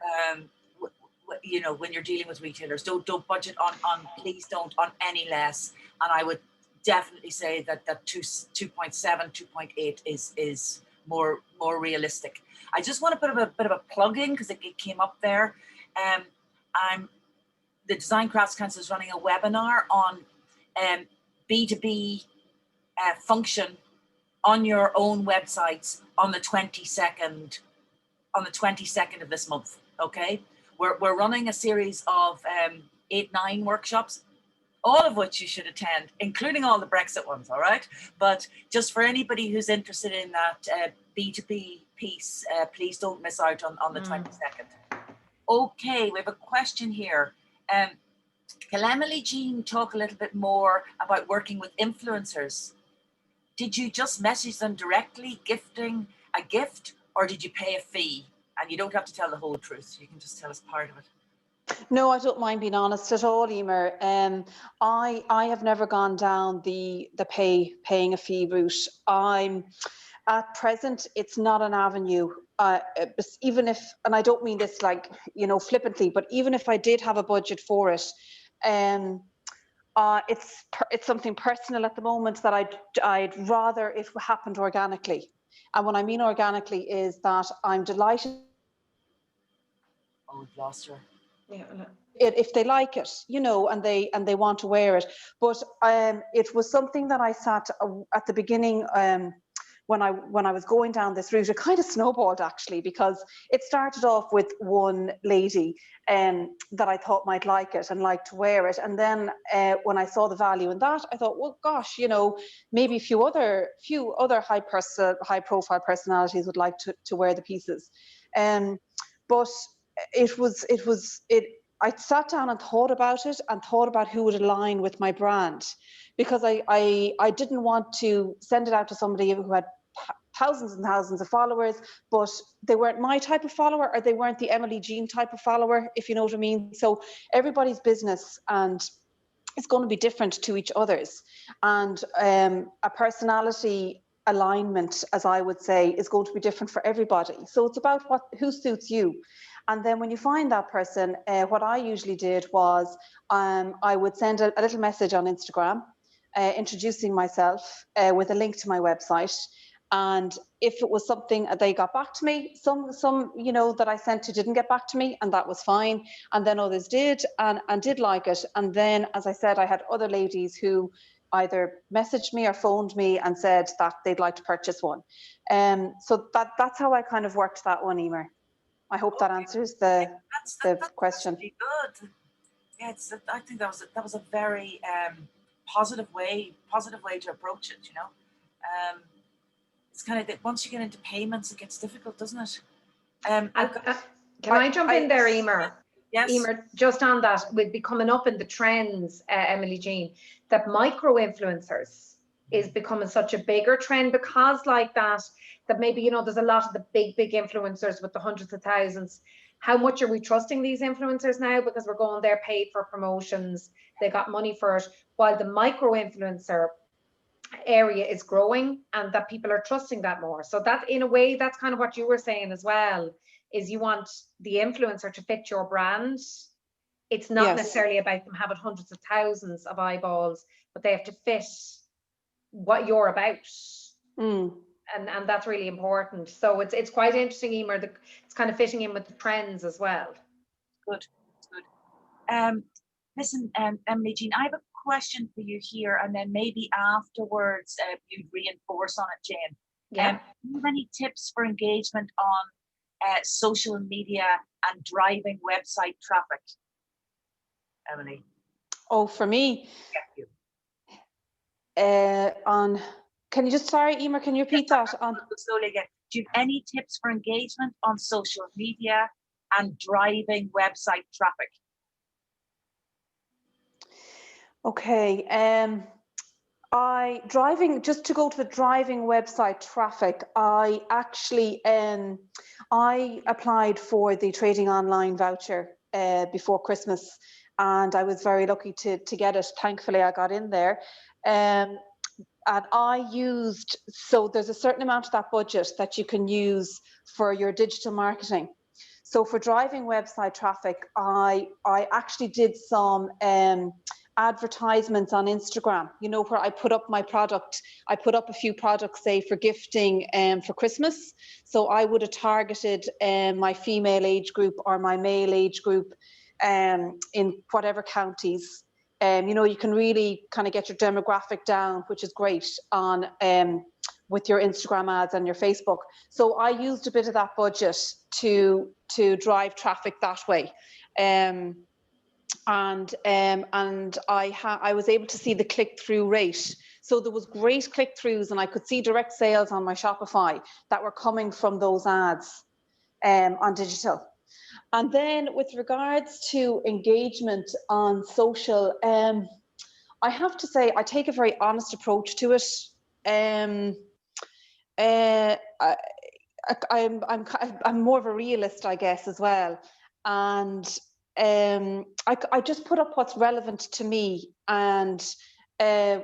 You know, when you're dealing with retailers, don't budget on please don't on any less. And I would definitely say that 2.7, 2.8 is more realistic. I just want to put a bit of a plug in because it came up there. The Design Crafts Council is running a webinar on B2B function on your own websites on the 22nd of this month. Okay, we're running a series of 8-9 workshops, all of which you should attend, including all the Brexit ones. All right, but just for anybody who's interested in that B2B piece, please don't miss out on the 22nd. Okay, we have a question here. Can Emily Jean talk a little bit more about working with influencers? Did you just message them directly, gifting a gift, or did you pay a fee? And you don't have to tell the whole truth. You can just tell us part of it. No, I don't mind being honest at all, Emer. I have never gone down the paying a fee route. At present, it's not an avenue. Even if, and I don't mean this like, you know, flippantly, but even if I did have a budget for it, it's something personal at the moment that I'd rather it happened organically. And what I mean organically is that I'm delighted. Oh, we've lost her. Yeah. If they like it, you know, and they want to wear it. But it was something that I sat at the beginning when I was going down this route. It kind of snowballed actually, because it started off with one lady that I thought might like it and like to wear it, and then when I saw the value in that, I thought, well, gosh, you know, maybe a few other high profile personalities would like to wear the pieces, but I sat down and thought about it and thought about who would align with my brand, because I didn't want to send it out to somebody who had thousands and thousands of followers, but they weren't my type of follower, or they weren't the Emily Jean type of follower, if you know what I mean. So everybody's business and it's going to be different to each other's, and a personality alignment, as I would say, is going to be different for everybody. So it's about who suits you. And then when you find that person, what I usually did was I would send a little message on Instagram introducing myself with a link to my website. And if it was something they got back to me, some you know that I sent to didn't get back to me, and that was fine. And then others did and did like it. And then, as I said, I had other ladies who either messaged me or phoned me and said that they'd like to purchase one. So that's how I kind of worked that one, Emer. I hope that answers the question. Really good. Yeah, I think that was a very positive way to approach it. You know, it's kind of that once you get into payments, it gets difficult, doesn't it? Can I jump in there, Emer? Yes. Emer, just on that, we'll be coming up in the trends, Emily Jean, that micro influencers is becoming such a bigger trend, because like that maybe, you know, there's a lot of the big influencers with the hundreds of thousands. How much are we trusting these influencers now? Because we're going there paid for promotions, they got money for it, while the micro influencer area is growing and that people are trusting that more. So that, in a way, that's kind of what you were saying as well, is you want the influencer to fit your brand. It's not necessarily about them having hundreds of thousands of eyeballs, but they have to fit what you're about. And that's really important. So it's quite interesting, Emer, it's kind of fitting in with the trends as well. Good. Listen, Emily Jean, I have a question for you here, and then maybe afterwards you'd reinforce on it, Jane. Yeah. Do you have any tips for engagement on social media and driving website traffic, Emily? Oh, for me? Yeah, can you just, sorry, Emer, can you repeat that? Slowly again. Do you have any tips for engagement on social media and driving website traffic? Okay. just to go to the driving website traffic, I actually I applied for the trading online voucher before Christmas, and I was very lucky to get it. Thankfully, I got in there. And I used, so there's a certain amount of that budget that you can use for your digital marketing. So for driving website traffic, I actually did some advertisements on Instagram, you know, where I put up my product. I put up a few products, say, for gifting for Christmas. So I would have targeted my female age group or my male age group in whatever counties. You know, you can really kind of get your demographic down, which is great on with your Instagram ads and your Facebook. So I used a bit of that budget to drive traffic that way. And I was able to see the click-through rate. So there was great click-throughs, and I could see direct sales on my Shopify that were coming from those ads on digital. And then with regards to engagement on social, I have to say I take a very honest approach to it. I'm more of a realist, I guess, as well. And I just put up what's relevant to me, and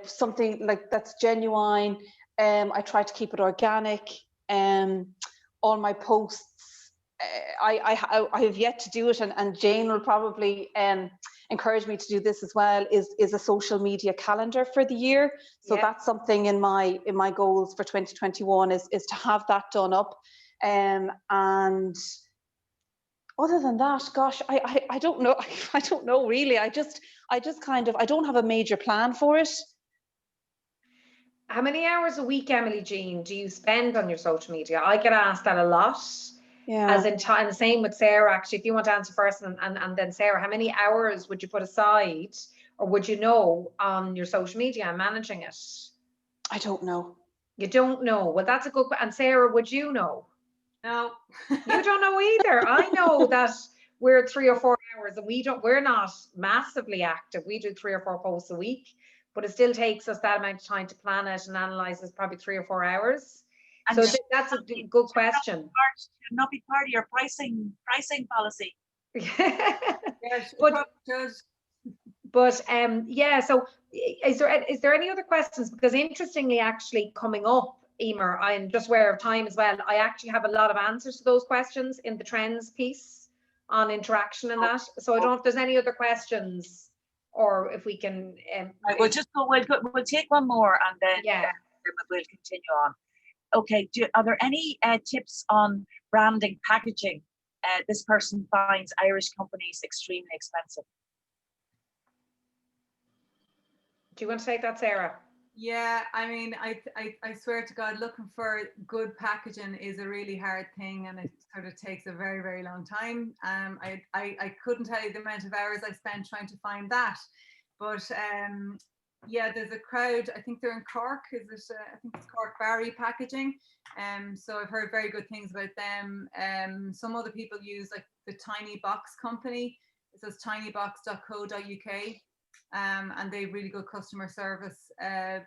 something like that's genuine. I try to keep it organic. All my posts, I have yet to do it, and Jane will probably encourage me to do this as well, is a social media calendar for the year. So that's something in my goals for 2021 is to have that done up. And other than that, gosh, I don't know. I don't know really. I just kind of, I don't have a major plan for it. How many hours a week, Emily Jean, do you spend on your social media? I get asked that a lot. Yeah. As in time, the same with Sarah, actually. If you want to answer first and then Sarah, how many hours would you put aside, or would you know, on your social media and managing it? I don't know. You don't know? Well, that's a good question. And Sarah, would you know? No. You don't know either. I know that we're 3 or 4 hours, and we're not massively active. We do 3 or 4 posts a week, but it still takes us that amount of time to plan it and analyze it, probably 3 or 4 hours. And so that's a good question. Not be part of your pricing policy. But yeah. So is there any other questions? Because interestingly, actually coming up, Emer, I'm just aware of time as well. I actually have a lot of answers to those questions in the trends piece on interaction and that. So I don't know if there's any other questions, or if we can. We'll just go. We'll take one more, and then we'll continue on. Okay, are there any tips on branding, packaging? This person finds Irish companies extremely expensive. Do you want to take that, Sarah? Yeah, I mean, I swear to God, looking for good packaging is a really hard thing, and it sort of takes a very, very long time. I couldn't tell you the amount of hours I spent trying to find that, but yeah, there's a crowd. I think they're in Cork. I think it's Cork Barry Packaging. So I've heard very good things about them. Some other people use like the Tiny Box Company. It says tinybox.co.uk. And they have really good customer service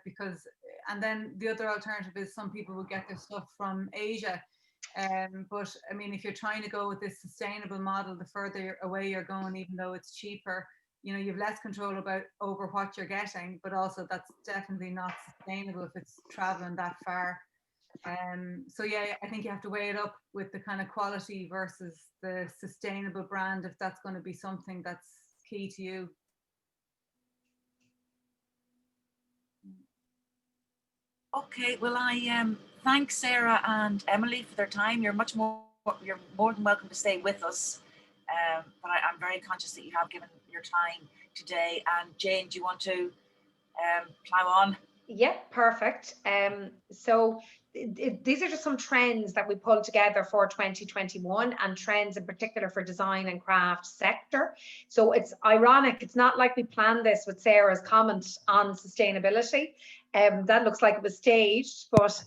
because, and then the other alternative is some people will get their stuff from Asia. But I mean, if you're trying to go with this sustainable model, the further away you're going, even though it's cheaper, you know, you have less control over what you're getting, but also that's definitely not sustainable if it's traveling that far. So yeah, I think you have to weigh it up with the kind of quality versus the sustainable brand, if that's going to be something that's key to you. Okay, well, I thank Sarah and Emily for their time. You're more than welcome to stay with us. But I'm very conscious that you have given your time today. And Jane, do you want to plow on? Yeah, perfect. So these are just some trends that we pulled together for 2021, and trends in particular for design and craft sector. So it's ironic, it's not like we planned this with Sarah's comment on sustainability. That looks like it was staged, but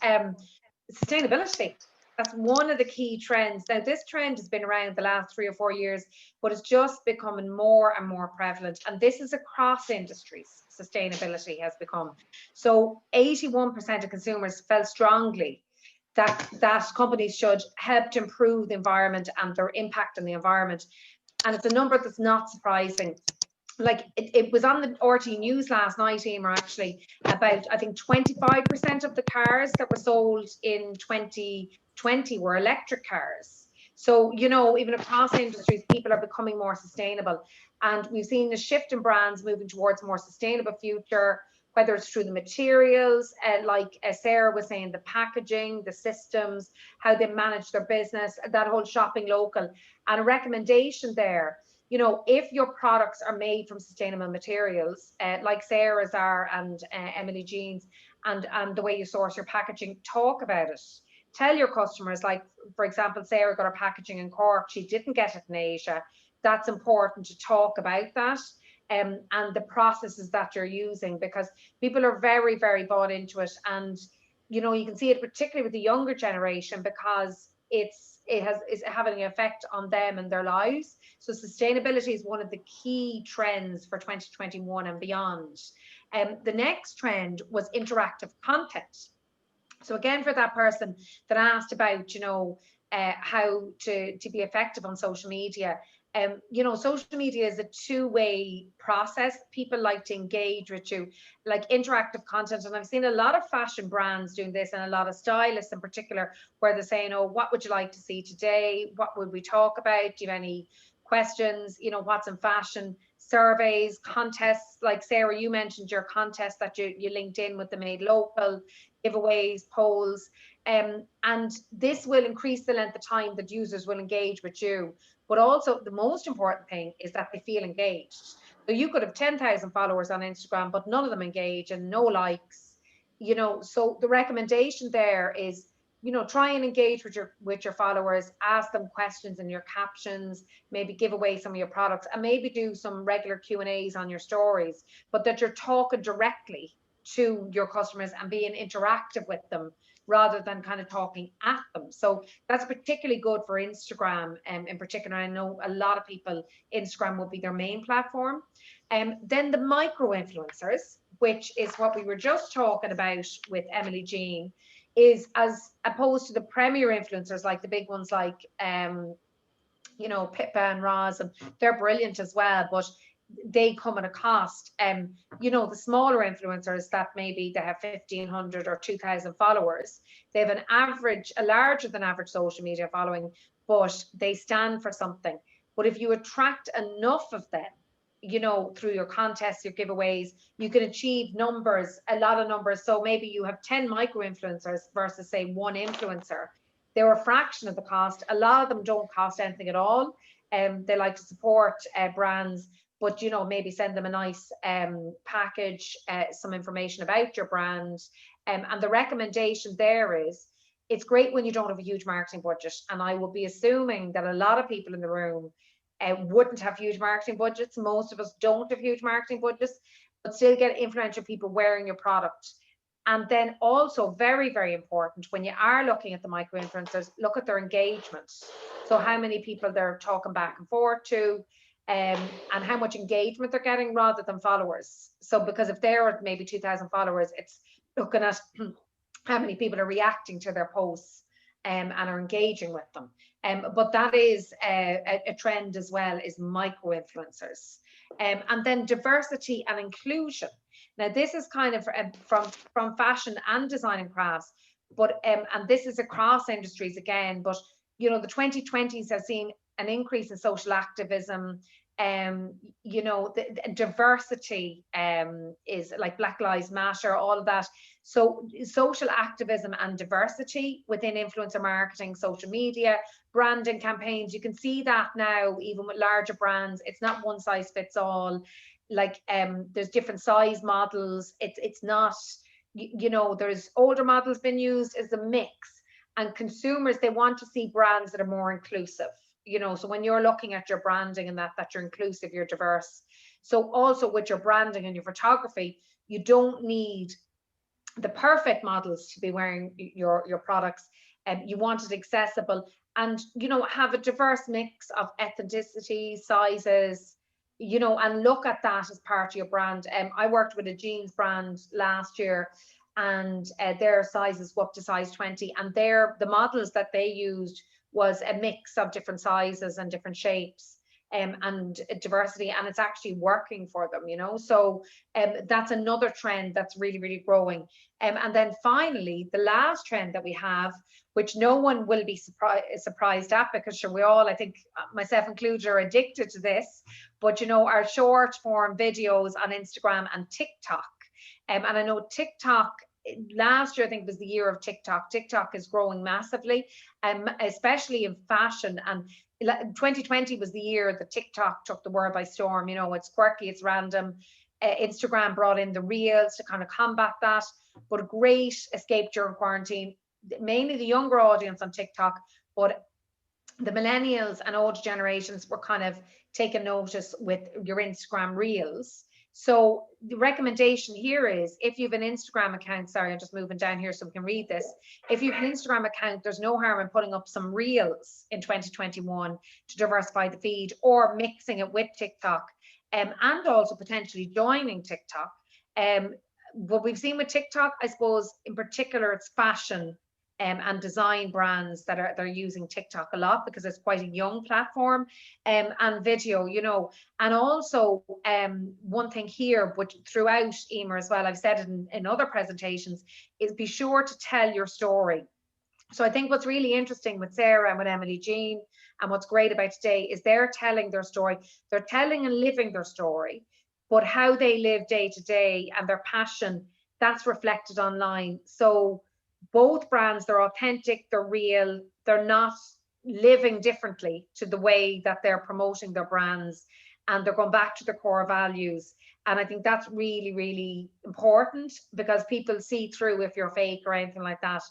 sustainability. That's one of the key trends. Now, this trend has been around the last 3 or 4 years, but it's just becoming more and more prevalent. And this is across industries, sustainability has become. So 81% of consumers felt strongly that companies should help to improve the environment and their impact on the environment. And it's a number that's not surprising. Like it was on the RT News last night, Emer, actually, about, I think 25% of the cars that were sold in 2020 were electric cars. So, you know, even across industries, people are becoming more sustainable. And we've seen a shift in brands moving towards a more sustainable future, whether it's through the materials, like Sarah was saying, the packaging, the systems, how they manage their business, that whole shopping local. And a recommendation there, you know, if your products are made from sustainable materials, like Sarah's are and Emily Jean's, and the way you source your packaging, talk about it. Tell your customers, like, for example, Sarah got her packaging in Cork, she didn't get it in Asia. That's important to talk about that. And the processes that you're using, because people are very, very bought into it. And, you know, you can see it particularly with the younger generation, because it's having an effect on them and their lives. So sustainability is one of the key trends for 2021 and beyond. The next trend was interactive content. So again, for that person that asked about, you know, how to be effective on social media, you know, social media is a two-way process. People like to engage with you, like interactive content. And I've seen a lot of fashion brands doing this, and a lot of stylists in particular, where they're saying, oh, what would you like to see today? What would we talk about? Do you have any questions? You know, what's in fashion? Surveys, contests, like Sarah, you mentioned your contest that you linked in with the Made Local, giveaways, polls. And this will increase the length of time that users will engage with you. But also the most important thing is that they feel engaged. So you could have 10,000 followers on Instagram, but none of them engage and no likes, you know. So the recommendation there is, you know, try and engage with your followers, ask them questions in your captions, maybe give away some of your products, and maybe do some regular Q&As on your stories, but that you're talking directly to your customers and being interactive with them, rather than kind of talking at them. So that's particularly good for Instagram. In particular, I know a lot of people, Instagram will be their main platform. Then the micro influencers, which is what we were just talking about with Emily Jean, is as opposed to the premier influencers, like the big ones like, you know, Pippa and Roz, and they're brilliant as well, but they come at a cost. You know, the smaller influencers that maybe they have 1,500 or 2,000 followers, they have a larger than average social media following, but they stand for something. But if you attract enough of them, you know, through your contests, your giveaways, you can achieve numbers, a lot of numbers. So maybe you have 10 micro influencers versus say 1 influencer. They're a fraction of the cost. A lot of them don't cost anything at all. They like to support brands, but, you know, maybe send them a nice package, some information about your brand. And the recommendation there is, it's great when you don't have a huge marketing budget. And I will be assuming that a lot of people in the room wouldn't have huge marketing budgets. Most of us don't have huge marketing budgets, but still get influential people wearing your product. And then also very, very important, when you are looking at the micro influencers, look at their engagement. So how many people they're talking back and forth to, and how much engagement they're getting rather than followers. So because if they're at maybe 2,000 followers, it's looking at how many people are reacting to their posts and are engaging with them. But that is a trend as well, is micro influencers. And then diversity and inclusion. Now this is kind of from fashion and design and crafts, but and this is across industries again, but you know, the 2020s have seen an increase in social activism. You know, the diversity is like Black Lives Matter, all of that. So social activism and diversity within influencer marketing, social media, branding campaigns, you can see that now even with larger brands. It's not one size fits all. Like there's different size models. It's not, you know, there's older models being used as a mix, and consumers, they want to see brands that are more inclusive. You know, so when you're looking at your branding and that you're inclusive, you're diverse. So also with your branding and your photography, you don't need the perfect models to be wearing your products. You want it accessible and, you know, have a diverse mix of ethnicity, sizes, you know, and look at that as part of your brand. I worked with a jeans brand last year, and their sizes were up to size 20, and the models that they used was a mix of different sizes and different shapes, and diversity, and it's actually working for them, you know. So that's another trend that's really, really growing. And then finally, the last trend that we have, which no one will be surprised at, because sure, we all, I think myself included, are addicted to this, but you know, our short form videos on Instagram and TikTok. And I know TikTok, last year I think was the year of TikTok. TikTok is growing massively, especially in fashion. And 2020 was the year that TikTok took the world by storm. You know, it's quirky, it's random. Instagram brought in the reels to kind of combat that, but a great escape during quarantine. Mainly the younger audience on TikTok, but the millennials and older generations were kind of taking notice with your Instagram reels. So the recommendation here is, if you have an Instagram account, sorry, I'm just moving down here so we can read this. If you have an Instagram account, there's no harm in putting up some reels in 2021 to diversify the feed, or mixing it with TikTok, and also potentially joining TikTok. What we've seen with TikTok, I suppose, in particular, it's fashion and design brands they're using TikTok a lot, because it's quite a young platform, and video, you know. And also one thing here, but throughout Emer as well, I've said it in other presentations, is be sure to tell your story. So I think what's really interesting with Sarah and with Emily Jean, and what's great about today, is they're telling their story. They're telling and living their story, but how they live day to day and their passion, that's reflected online. So both brands, they're authentic, they're real, they're not living differently to the way that they're promoting their brands, and they're going back to their core values. And I think that's really, really important, because people see through if you're fake or anything like that.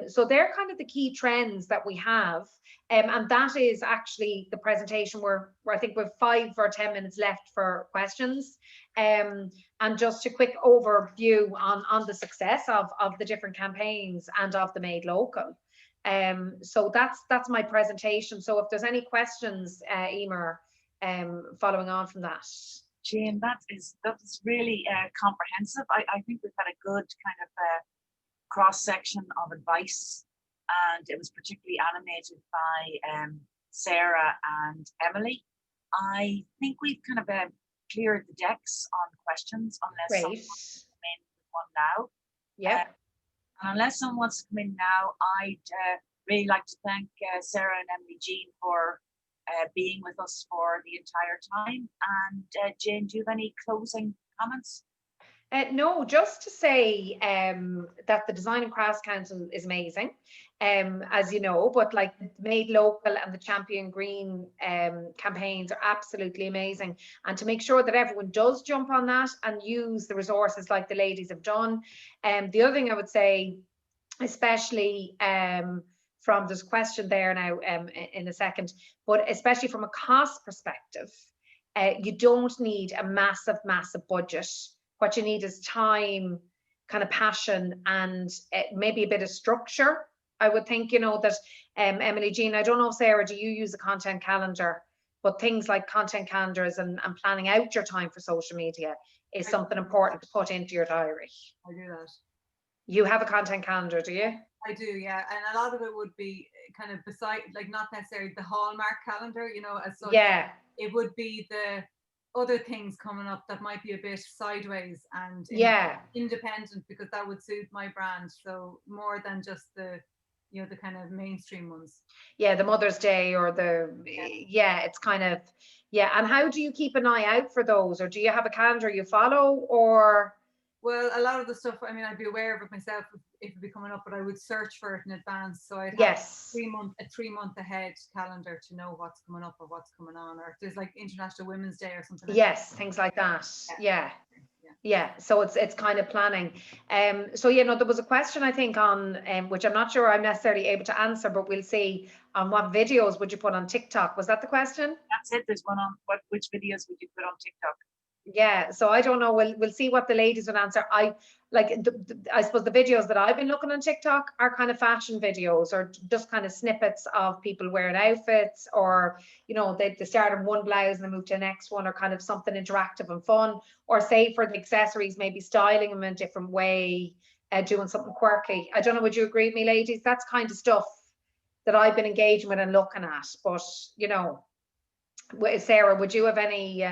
So they're kind of the key trends that we have. And that is actually the presentation where I think we've 5 or 10 minutes left for questions. And just a quick overview on the success of the different campaigns and of the Made Local. So that's my presentation. So if there's any questions, Emer, following on from that. Jane, that is really comprehensive. I think we've had a good kind of cross section of advice, and it was particularly animated by Sarah and Emily. I think we've kind of cleared the decks on questions, unless someone wants to come in with one now. Yeah. And unless someone wants to come in now, I'd really like to thank Sarah and Emily Jean for being with us for the entire time. And Jane, do you have any closing comments? No, just to say that the Design and Crafts Council is amazing, as you know, but like the Made Local and the Champion Green campaigns are absolutely amazing. And to make sure that everyone does jump on that and use the resources like the ladies have done. The other thing I would say, especially from this question there now in a second, but especially from a cost perspective, you don't need a massive budget. What you need is time, kind of passion, and maybe a bit of structure. I would think, you know, that Emily Jean, I don't know, Sarah, do you use a content calendar? But things like content calendars and planning out your time for social media is something important to put into your diary. I do that. You have a content calendar, do you? I do, yeah. And a lot of it would be kind of beside, like, not necessarily the Hallmark calendar, you know, as such. Yeah. It would be the other things coming up that might be a bit sideways and independent, because that would suit my brand. So more than just the, you know, the kind of mainstream ones. Yeah, the Mother's Day or the, it's kind of, And how do you keep an eye out for those? Or do you have a calendar you follow, or? Well, a lot of the stuff, I mean, I'd be aware of it myself if it'd be coming up, but I would search for it in advance. So I'd have a 3 month ahead calendar to know what's coming up or what's coming on, or if there's like International Women's Day or something. Things like that. Yeah. So it's kind of planning. So there was a question, I think, on which I'm not sure I'm necessarily able to answer, but we'll see, on what videos would you put on TikTok? Was that the question? That's it. There's one on which videos would you put on TikTok? Yeah, so I don't know. We'll see what the ladies would answer. I suppose the videos that I've been looking on TikTok are kind of fashion videos, or just kind of snippets of people wearing outfits, or they start in one blouse and they move to the next one, or kind of something interactive and fun, or say for the accessories, maybe styling them in a different way, doing something quirky. I don't know, would you agree with me, ladies? That's kind of stuff that I've been engaging with and looking at. But Sarah, would you have any?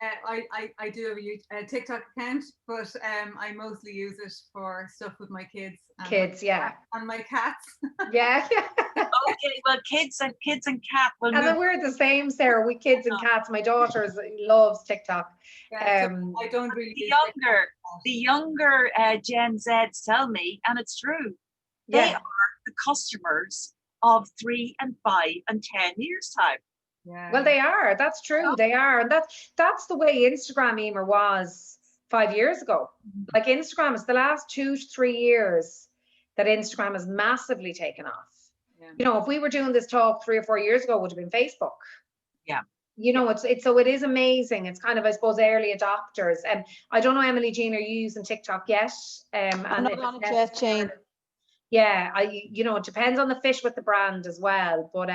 I do have a TikTok account, but I mostly use it for stuff with my kids. And my cats. Yeah. Okay, well, kids and cat will And move. then we're the same, Sarah. We kids and cats. My daughter loves TikTok. Yeah, so I don't really. The younger Gen Zs tell me, and it's true, they are the customers of 3 and 5 and 10 years time. Yeah. Well, they are. That's true. They are, and that's the way Instagram, Emer, was 5 years ago. Like Instagram is the last 2 to 3 years that Instagram has massively taken off. Yeah. If we were doing this talk 3 or 4 years ago, it would have been Facebook. Yeah. It's so it is amazing. It's kind of, I suppose, early adopters. And I don't know, Emily Jean, are you using TikTok yet? I'm not on it yet, Jane. Yeah, it depends on the fit with the brand as well. But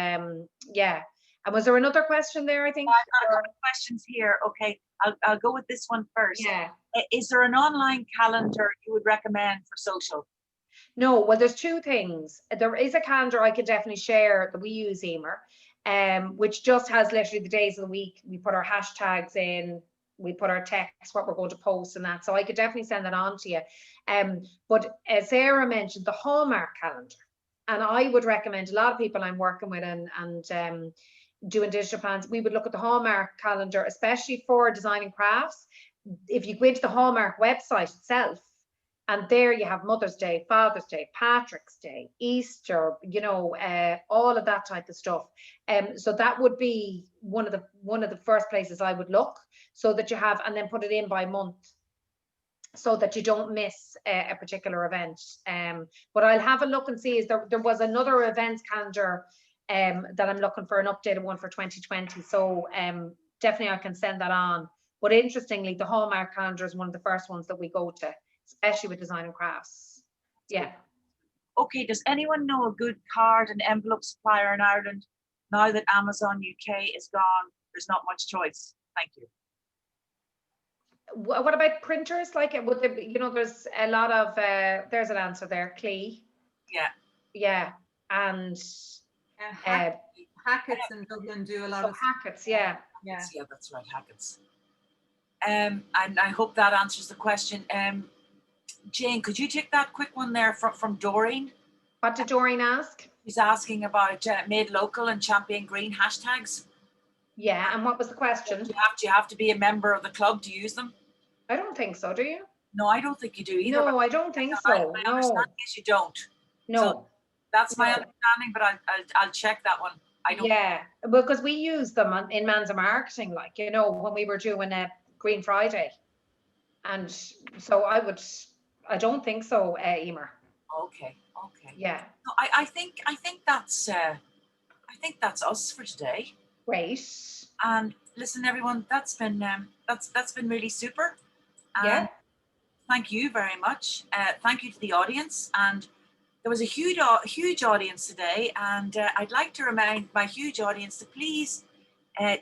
yeah. And was there another question there, I think? I've got a couple of questions here. Okay, I'll go with this one first. Yeah. Is there an online calendar you would recommend for social? No, well, there's two things. There is a calendar I could definitely share that we use, Emer, which just has literally the days of the week. We put our hashtags in, we put our text, what we're going to post and that. So I could definitely send that on to you. But as Sarah mentioned, the Hallmark calendar. And I would recommend, a lot of people I'm working with and doing digital plans, we would look at the Hallmark calendar, especially for designing crafts. If you go into the Hallmark website itself, and there you have Mother's Day, Father's Day, Patrick's Day, Easter, all of that type of stuff. So that would be one of the first places I would look, so that you have, and then put it in by month, so that you don't miss a particular event. But I'll have a look and see. There was another events calendar that I'm looking for, an updated one for 2020. So definitely I can send that on. But interestingly, the Hallmark calendar is one of the first ones that we go to, especially with design and crafts. Yeah. Okay, does anyone know a good card and envelope supplier in Ireland? Now that Amazon UK is gone, there's not much choice. Thank you. What about printers? Like, would there be, there's a lot of, there's an answer there, Clee. Yeah. Yeah. And Hackett's in Dublin do a lot of Hackett's, yeah. Yeah, that's right, Hackett's. And I hope that answers the question. Jane, could you take that quick one there from Doreen? What did Doreen ask? She's asking about Made Local and Champion Green hashtags. Yeah, and what was the question? Do you have to be a member of the club to use them? I don't think so, do you? No, I don't think you do either. No, I don't think so. My understanding is you don't. No. So that's my understanding, but I'll check that one. I don't. Yeah, because we use them in Manzor marketing, like, when we were doing a Green Friday. And so I don't think so, Emer. Okay. Yeah. No, I think that's us for today. Great. And listen, everyone, that's been really super. Yeah. Thank you very much. Thank you to the audience. And there was a huge audience today. And I'd like to remind my huge audience to please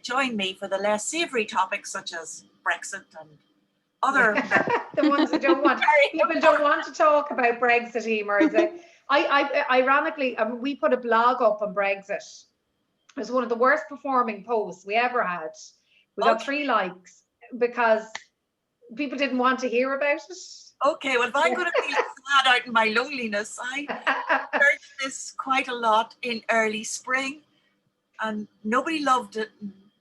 join me for the less savoury topics such as Brexit and other the ones that don't want people don't want to talk about Brexit, Emer. I ironically, we put a blog up on Brexit. It was one of the worst performing posts we ever had. We got 3 likes because people didn't want to hear about it. Okay, well, if I'm going to be sad out in my loneliness, I heard this quite a lot in early spring, and nobody loved it.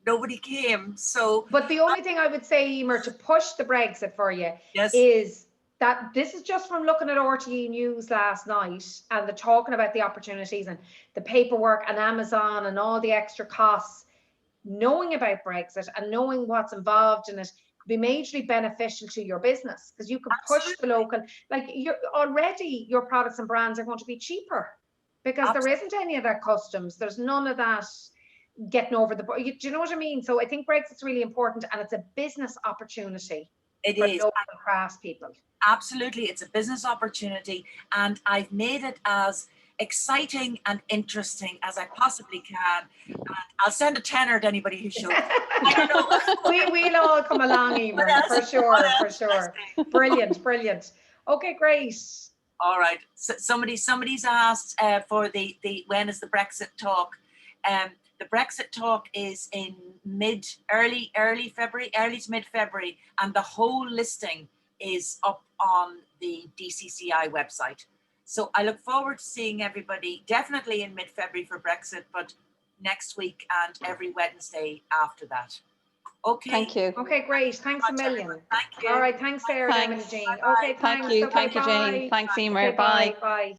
Nobody came. So, but the only thing I would say, Emer, to push the Brexit for you, yes, is that this is just from looking at RTE News last night, and they're talking about the opportunities and the paperwork and Amazon and all the extra costs. Knowing about Brexit and knowing what's involved in it could be majorly beneficial to your business, because you can push the local, like your products and brands are going to be cheaper because there isn't any of that customs. There's none of that. getting over the, do you know what I mean? So I think Brexit's really important, and it's a business opportunity It for is. local craftspeople. Absolutely, it's a business opportunity, and I've made it as exciting and interesting as I possibly can. And I'll send a tenner to anybody who shows up. I don't know. We'll all come along, Emer, for sure. Brilliant. Okay, great. All right. So somebody's asked for the when is the Brexit talk? The Brexit talk is in early February, early to mid February, and the whole listing is up on the DCCI website. So I look forward to seeing everybody definitely in mid-February for Brexit, but next week and every Wednesday after that. Okay. Thank you. Okay, great. Thanks a million. Everyone. Thank you. All right. Thanks, Sarah. Thanks. Jean. Bye-bye. Okay, thanks. Thank you. Okay, Thank you, bye. Jane. Thanks, Emer. Okay, Bye. bye.